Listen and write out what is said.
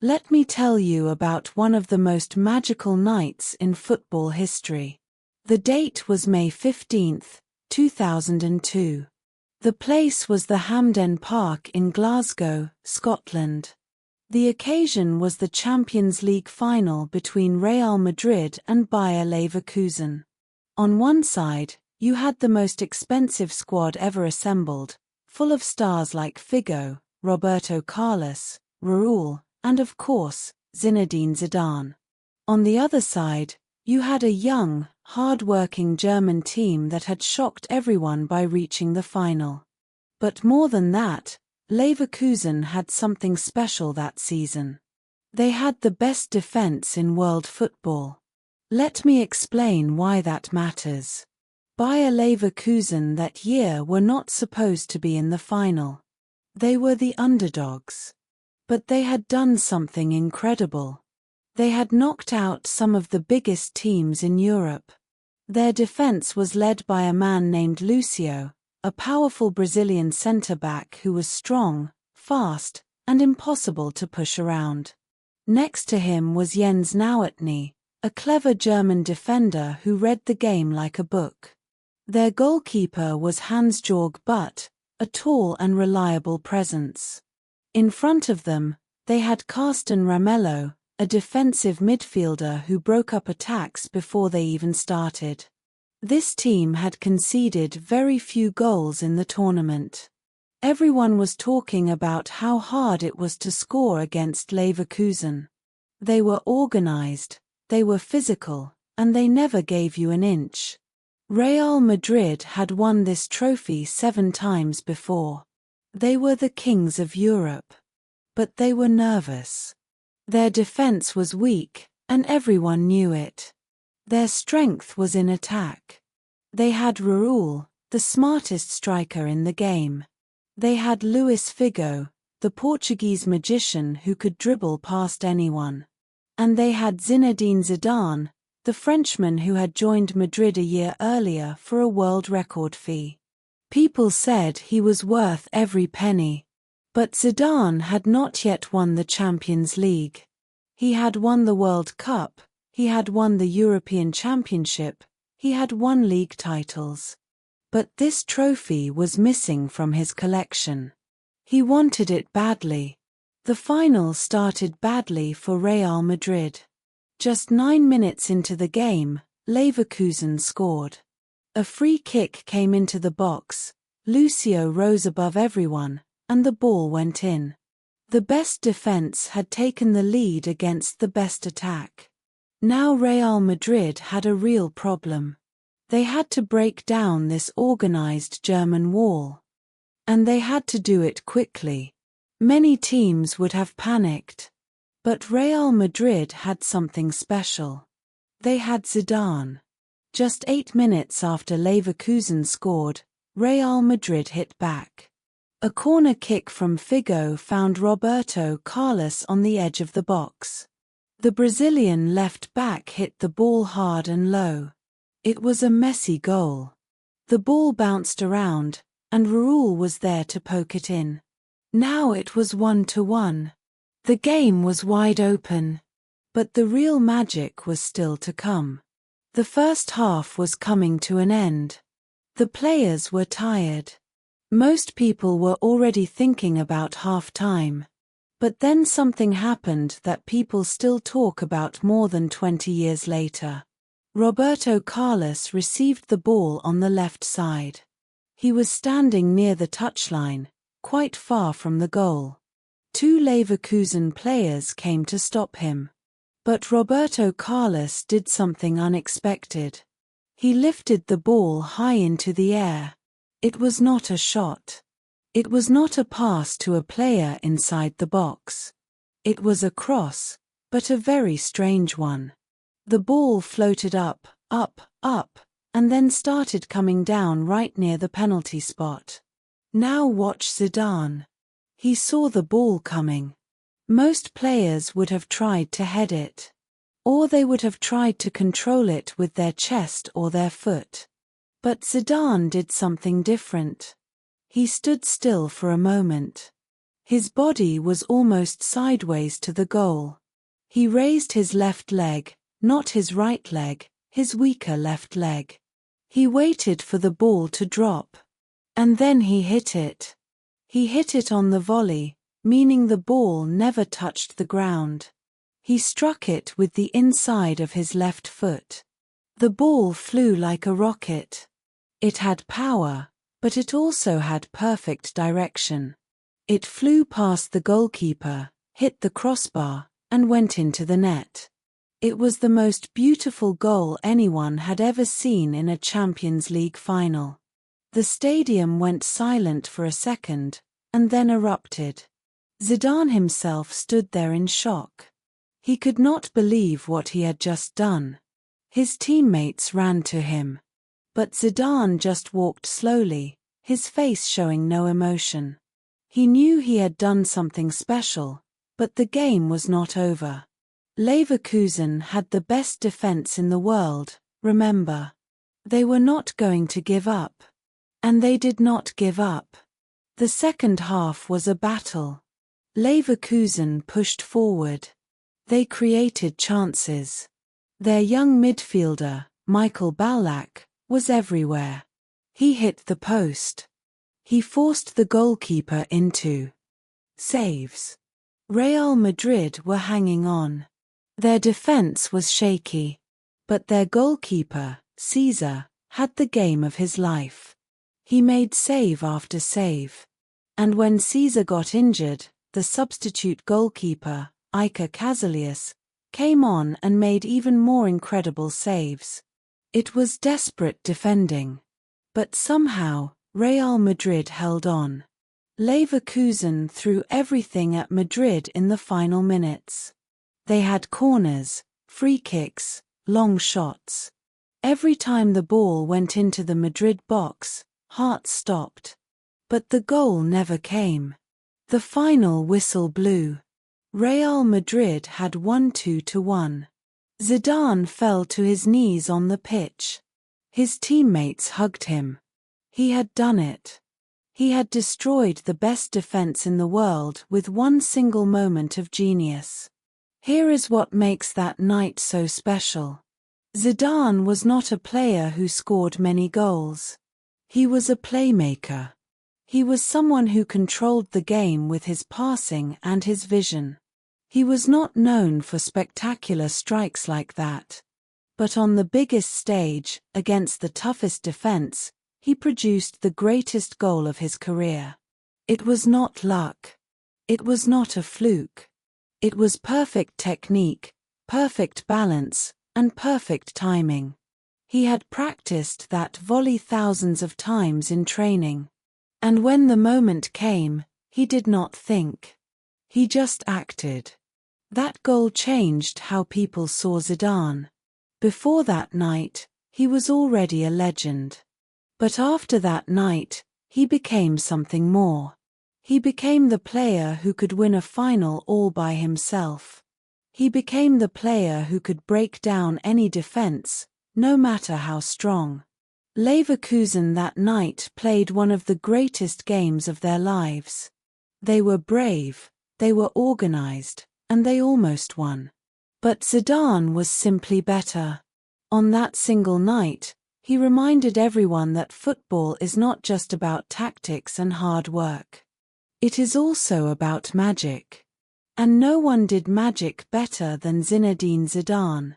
Let me tell you about one of the most magical nights in football history. The date was May 15, 2002. The place was the Hampden Park in Glasgow, Scotland. The occasion was the Champions League final between Real Madrid and Bayer Leverkusen. On one side, you had the most expensive squad ever assembled, full of stars like Figo, Roberto Carlos, Raúl, and of course, Zinedine Zidane. On the other side, you had a young, hard-working German team that had shocked everyone by reaching the final. But more than that, Leverkusen had something special that season. They had the best defense in world football. Let me explain why that matters. Bayer Leverkusen that year were not supposed to be in the final. They were the underdogs. But they had done something incredible. They had knocked out some of the biggest teams in Europe. Their defense was led by a man named Lucio, a powerful Brazilian centre-back who was strong, fast, and impossible to push around. Next to him was Jens Nowotny, a clever German defender who read the game like a book. Their goalkeeper was Hans-Georg Butt, a tall and reliable presence. In front of them, they had Carsten Ramello, a defensive midfielder who broke up attacks before they even started. This team had conceded very few goals in the tournament. Everyone was talking about how hard it was to score against Leverkusen. They were organized, they were physical, and they never gave you an inch. Real Madrid had won this trophy 7 times before. They were the kings of Europe. But they were nervous. Their defense was weak, and everyone knew it. Their strength was in attack. They had Raúl, the smartest striker in the game. They had Luís Figo, the Portuguese magician who could dribble past anyone. And they had Zinedine Zidane, the Frenchman who had joined Madrid a year earlier for a world record fee. People said he was worth every penny. But Zidane had not yet won the Champions League. He had won the World Cup, he had won the European Championship, he had won league titles. But this trophy was missing from his collection. He wanted it badly. The final started badly for Real Madrid. Just 9 minutes into the game, Leverkusen scored. A free kick came into the box, Lucio rose above everyone, and the ball went in. The best defense had taken the lead against the best attack. Now Real Madrid had a real problem. They had to break down this organized German wall. And they had to do it quickly. Many teams would have panicked. But Real Madrid had something special. They had Zidane. Just 8 minutes after Leverkusen scored, Real Madrid hit back. A corner kick from Figo found Roberto Carlos on the edge of the box. The Brazilian left back hit the ball hard and low. It was a messy goal. The ball bounced around, and Raúl was there to poke it in. Now it was 1-1. The game was wide open. But the real magic was still to come. The first half was coming to an end. The players were tired. Most people were already thinking about half-time. But then something happened that people still talk about more than 20 years later. Roberto Carlos received the ball on the left side. He was standing near the touchline, quite far from the goal. 2 Leverkusen players came to stop him. But Roberto Carlos did something unexpected. He lifted the ball high into the air. It was not a shot. It was not a pass to a player inside the box. It was a cross, but a very strange one. The ball floated up, and then started coming down right near the penalty spot. Now watch Zidane. He saw the ball coming. Most players would have tried to head it. Or they would have tried to control it with their chest or their foot. But Zidane did something different. He stood still for a moment. His body was almost sideways to the goal. He raised his left leg, not his right leg, his weaker left leg. He waited for the ball to drop. And then he hit it. He hit it on the volley, meaning the ball never touched the ground. He struck it with the inside of his left foot. The ball flew like a rocket. It had power, but it also had perfect direction. It flew past the goalkeeper, hit the crossbar, and went into the net. It was the most beautiful goal anyone had ever seen in a Champions League final. The stadium went silent for a second, and then erupted. Zidane himself stood there in shock. He could not believe what he had just done. His teammates ran to him. But Zidane just walked slowly, his face showing no emotion. He knew he had done something special, but the game was not over. Leverkusen had the best defense in the world, remember. They were not going to give up. And they did not give up. The second half was a battle. Leverkusen pushed forward. They created chances. Their young midfielder, Michael Ballack, was everywhere. He hit the post. He forced the goalkeeper into saves. Real Madrid were hanging on. Their defense was shaky. But their goalkeeper, Caesar, had the game of his life. He made save after save. And when Caesar got injured, the substitute goalkeeper, Iker Casillas, came on and made even more incredible saves. It was desperate defending. But somehow, Real Madrid held on. Leverkusen threw everything at Madrid in the final minutes. They had corners, free kicks, long shots. Every time the ball went into the Madrid box, hearts stopped. But the goal never came. The final whistle blew. Real Madrid had won 2-1. Zidane fell to his knees on the pitch. His teammates hugged him. He had done it. He had destroyed the best defense in the world with one single moment of genius. Here is what makes that night so special. Zidane was not a player who scored many goals. He was a playmaker. He was someone who controlled the game with his passing and his vision. He was not known for spectacular strikes like that. But on the biggest stage, against the toughest defense, he produced the greatest goal of his career. It was not luck. It was not a fluke. It was perfect technique, perfect balance, and perfect timing. He had practiced that volley thousands of times in training. And when the moment came, he did not think. He just acted. That goal changed how people saw Zidane. Before that night, he was already a legend. But after that night, he became something more. He became the player who could win a final all by himself. He became the player who could break down any defense, no matter how strong. Leverkusen that night played one of the greatest games of their lives. They were brave, they were organized, and they almost won. But Zidane was simply better. On that single night, he reminded everyone that football is not just about tactics and hard work. It is also about magic. And no one did magic better than Zinedine Zidane.